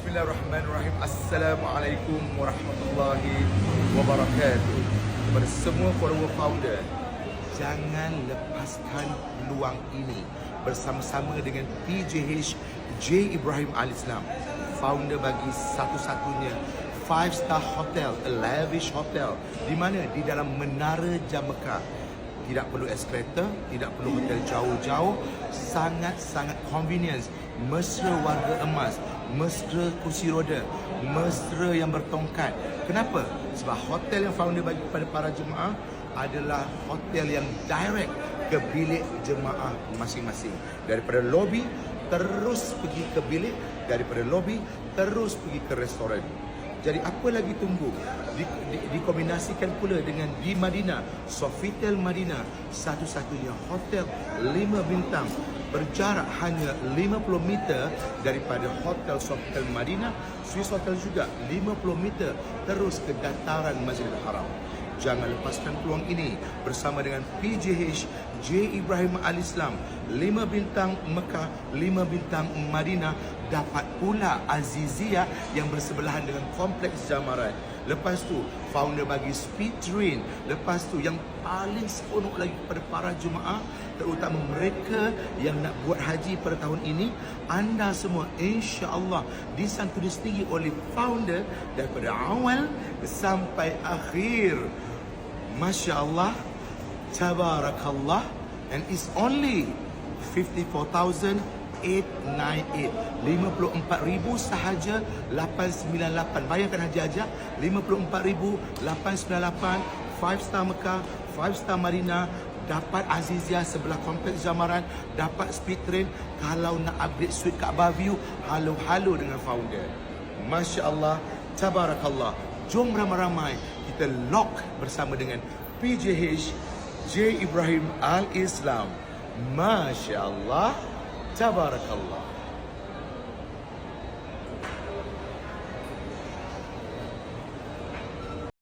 Bismillahirrahmanirrahim. Assalamualaikum warahmatullahi wabarakatuh. Kepada semua follower founder, jangan lepaskan peluang ini bersama-sama dengan PJH J. Ibrahim Al-Islam, founder bagi satu-satunya 5-star hotel, a lavish hotel, di mana di dalam Menara Jam Mekah. Tidak perlu eskalator, tidak perlu hotel jauh-jauh, sangat-sangat convenience, mesra warga emas, mesra kursi roda, mesra yang bertongkat. Kenapa? Sebab hotel yang founder bagi kepada para jemaah adalah hotel yang direct ke bilik jemaah masing-masing. Daripada lobi terus pergi ke bilik, daripada lobi terus pergi ke restoran. Jadi apa lagi tunggu? Dikombinasikan pula dengan di Madinah, Sofitel Madinah, satu-satunya hotel 5 bintang berjarak hanya 50 meter daripada Hotel Sofitel Madinah. Swiss Hotel juga 50 meter terus ke dataran Masjidil Haram. Jangan lepaskan peluang ini bersama dengan PJH J. Ibrahim Al-Islam, 5 bintang Mekah, 5 bintang Madinah. Dapat pula Azizia yang bersebelahan dengan Kompleks Jamarat. Lepas tu founder bagi speed train. Lepas tu yang paling seronok lagi kepada para jemaah, terutama mereka yang nak buat haji pada tahun ini, anda semua insya-Allah disantuni sendiri oleh founder daripada awal sampai akhir. Masya-Allah, tabarakallah, and it's only 54,898, 54,000 sahaja 898. Bayangkan haji aja, 54,898, 5-star Mekah, 5-star Madinah, dapat Azizia sebelah Kompleks Jamarat, dapat speed train. Kalau nak upgrade suite Kaabah View, halo-halo dengan founder. Masya-Allah, tabarakallah. Jom ramai-ramai kita lock bersama dengan PJH J. Ibrahim Al-Islam. Masya-Allah, tabarakallah.